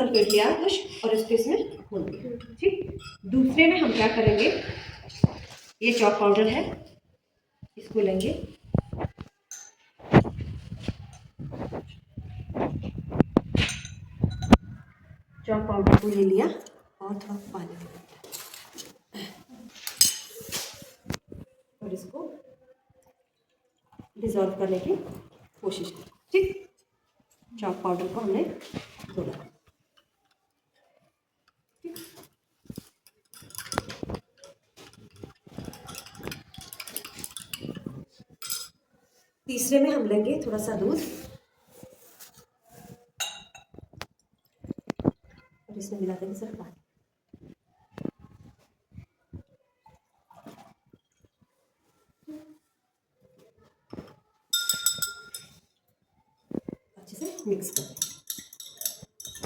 लपेट लिया कुछ और इसको इसमें खोल दिया। ठीक, दूसरे में हम क्या करेंगे, ये चॉक पाउडर है, इसको लेंगे, चॉक पाउडर को ले लिया और थोड़ा पानी और इसको डिज़ोल्व करने की कोशिश की। ठीक, चॉक पाउडर को हमने घोला। तीसरे में हम लेंगे थोड़ा सा दूध और इसमें मिला देंगे सिर्फ पानी। अच्छे से मिक्स कर दें,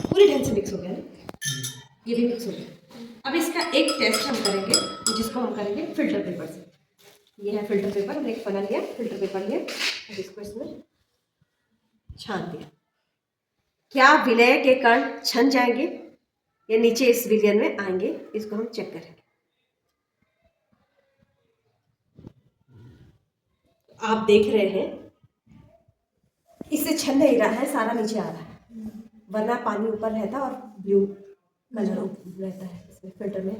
पूरी ढंग से मिक्स हो गया ना, ये भी मिक्स हो गया। अब इसका एक टेस्ट हम करेंगे, जिसको हम करेंगे फिल्टर पेपर से। ये है फिल्टर पेपर, हमने एक पन्ना लिया, फिल्टर पेपर लिया और इसको इसमें छान दिया। क्या विलय के कण छन जाएंगे या नीचे इस विलयन में आएंगे, इसको हम चेक करेंगे। आप देख रहे हैं इससे छन नहीं रहा है, सारा नीचे आ रहा है, वरना पानी ऊपर रहता और ब्लू कलर रहता है इसमें, फिल्टर में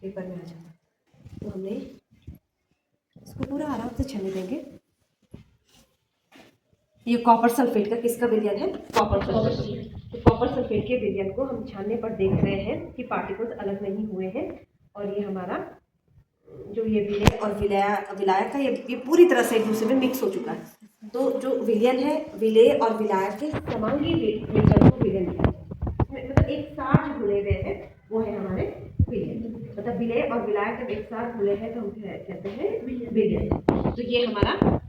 पेपर में आ जाता। तो हमने इसको पूरा आराम से छनने देंगे। ये कॉपर सल्फेट का किसका विलयन है, कॉपर सल्फेट। तो कॉपर सल्फेट के विलयन को हम छानने पर देख रहे हैं कि पार्टिकल्स अलग नहीं हुए हैं और ये हमारा जो ये विलय और विलायक का ये पूरी तरह से एक दूसरे में मिक्स हो चुका है। तो जो विलयन है, विलय और विलायक के समांगी मिश्रण को विलयन है, मतलब एक साथ घुले हुए हैं, वो है हमारे विलयन। मतलब विलय और विलायक जब एक साथ घुले हैं तो हम कहते हैं विलयन। तो ये हमारा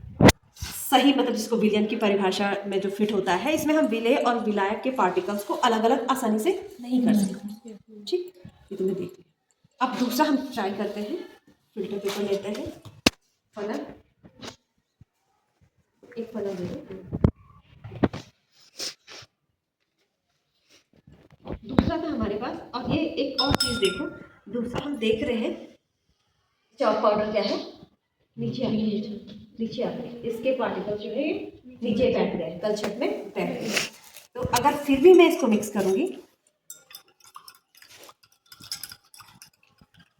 सही मतलब जिसको विलयन की परिभाषा में जो फिट होता है। इसमें हम विलय और विलायक के पार्टिकल्स को अलग अलग आसानी से नहीं कर सकते। ठीक, ये तुमने देख लिया। अब दूसरा हम ट्राई करते हैं, फिल्टर पेपर लेते हैं, फनल, एक फनल ले लो। दूसरा था हमारे पास, और ये एक और चीज देखो, दूसरा हम देख रहे हैं चॉक पाउडर क्या है, नीचे आ गया, नीचे आ गए, इसके पार्टिकल जो है नीचे बैठ गए, तलछट में बैठ गए। तो अगर फिर भी मैं इसको मिक्स करूंगी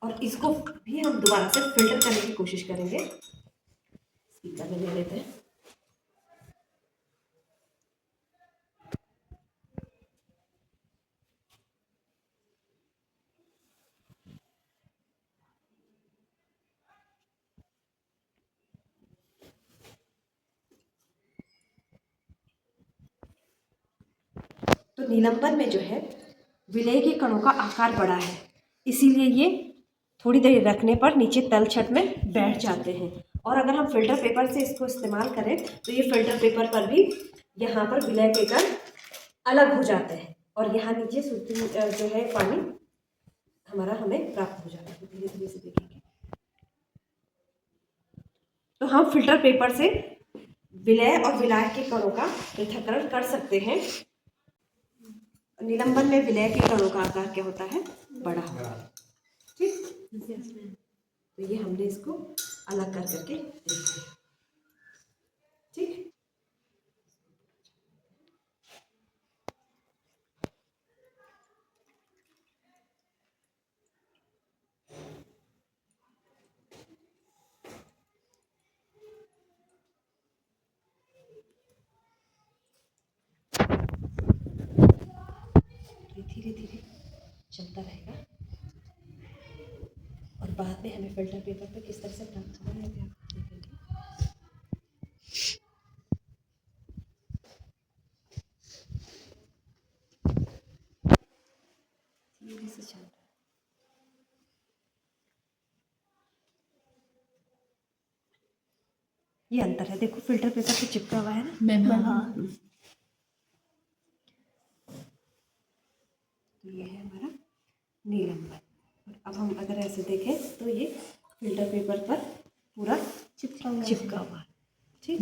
और इसको भी हम दोबारा से फिल्टर करने की कोशिश करेंगे, स्पीकर में ले लेते हैं। तो निलंबन में जो है विलय के कणों का आकार बड़ा है, इसीलिए ये थोड़ी देर रखने पर नीचे तलछट में बैठ जाते हैं। और अगर हम फिल्टर पेपर से इसको इस्तेमाल करें तो ये फिल्टर पेपर पर भी यहाँ पर विलय के कण अलग हो जाते हैं और यहाँ नीचे शुद्ध जो है पानी हमारा हमें प्राप्त हो जाता है। धीरे धीरे से देखेंगे तो हम फिल्टर पेपर से विलय और विलायक के कणों का पृथक्करण कर सकते हैं। निलंबन में विलय के कणों का आकार क्या होता है, बड़ा होता है। ठीक, तो ये हमने इसको अलग कर करके देख लिया। ठीक, धीरे धीरे चलता रहेगा और बाद में हमें फिल्टर पेपर पे किस तरह से प्राप्त होगा ये भी आप देखेंगे। धीरे से चल रहा है। ये अंतर है, देखो फिल्टर पेपर पे चिपका हुआ है ना मैम। हाँ, तो ये है हमारा निलंबन। अब हम अगर ऐसे देखें तो ये फिल्टर पेपर पर पूरा चिपका हुआ है। ठीक,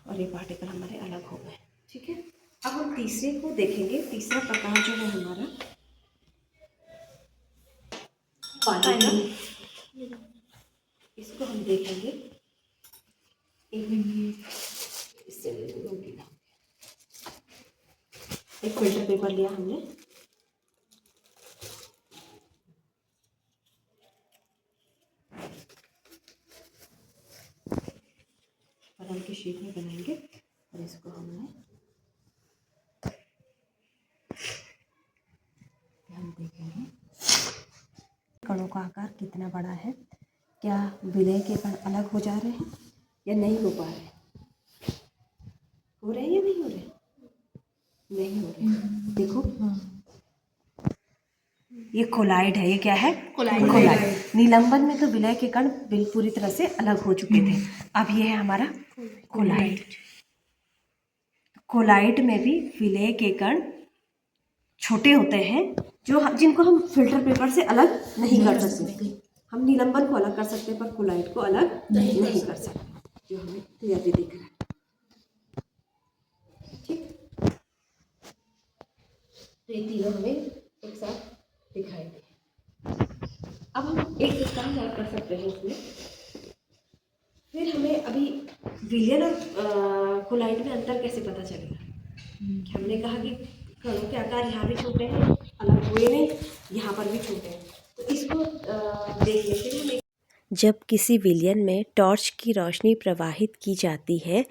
और ये पार्टिकल हमारे अलग हो गए। ठीक है, अब हम तीसरे को देखेंगे। तीसरा प्रकार जो है हमारा पानी का, इसको हम देखेंगे। एक मिनट, इससे एक फिल्टर पेपर लिया हमने, बदाम के शेप में बनाएंगे और इसको हम देखेंगे कणों का आकार कितना बड़ा है, क्या विलय के कण अलग हो जा रहे हैं या नहीं हो पा रहे, हो रहे हैं या नहीं हो रहे, नहीं हो रहे। देखो ये कोलाइड है, ये क्या है, कोलाइड। निलंबन में तो विलय के कण पूरी तरह से अलग हो चुके थे, अब ये है हमारा कोलाइड। कोलाइड में भी विलय के कण छोटे होते हैं, जिनको हम फिल्टर पेपर से अलग नहीं कर सकते। हम निलंबन को अलग कर सकते हैं पर कोलाइड को अलग नहीं कर सकते, जो हमें क्लियरली दिख रहा है। ठीक, तो ये तीनों हमें एक साथ दिखाई दे। अब हम एक काम और कर सकते हैं इसमें, फिर हमें अभी विलयन और कोलाइड में अंतर कैसे पता चलेगा। हमने कहा कि कणों के आकार यहाँ भी छोटे हैं, अलग हुए नहीं, यहाँ पर भी छोटे हैं, तो इसको देखने के लिए जब किसी विलयन में टॉर्च की रोशनी प्रवाहित की जाती है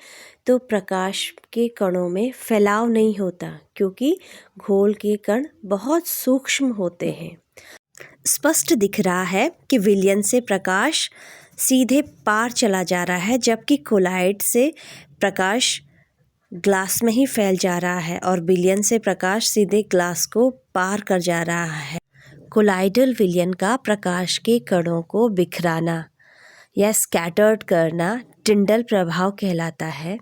तो प्रकाश के कणों में फैलाव नहीं होता, क्योंकि घोल के कण बहुत सूक्ष्म होते हैं। स्पष्ट दिख रहा है कि विलयन से प्रकाश सीधे पार चला जा रहा है, जबकि कोलाइड से प्रकाश ग्लास में ही फैल जा रहा है और विलयन से प्रकाश सीधे ग्लास को पार कर जा रहा है। कोलाइडल विलयन का प्रकाश के कणों को बिखराना या स्कैटर्ड करना टिंडल प्रभाव कहलाता है।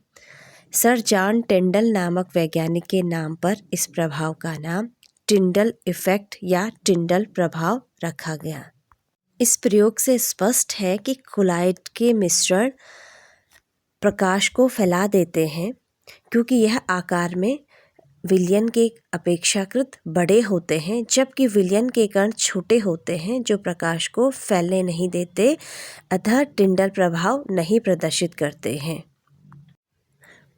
सर जॉन टिंडल नामक वैज्ञानिक के नाम पर इस प्रभाव का नाम टिंडल इफेक्ट या टिंडल प्रभाव रखा गया। इस प्रयोग से स्पष्ट है कि कोलाइड के मिश्रण प्रकाश को फैला देते हैं, क्योंकि यह आकार में विलयन के अपेक्षाकृत बड़े होते हैं, जबकि विलयन के कण छोटे होते हैं जो प्रकाश को फैलने नहीं देते, अतः टिंडल प्रभाव नहीं प्रदर्शित करते हैं।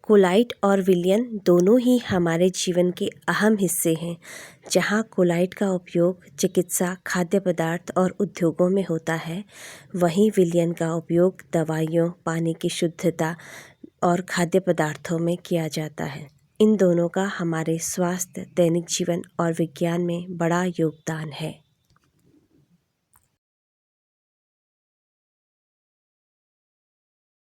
कोलाइड और विलयन दोनों ही हमारे जीवन के अहम हिस्से हैं। जहाँ कोलाइड का उपयोग चिकित्सा, खाद्य पदार्थ और उद्योगों में होता है, वहीं विलयन का उपयोग दवाइयों, पानी की शुद्धता और खाद्य पदार्थों में किया जाता है। इन दोनों का हमारे स्वास्थ्य, दैनिक जीवन और विज्ञान में बड़ा योगदान है।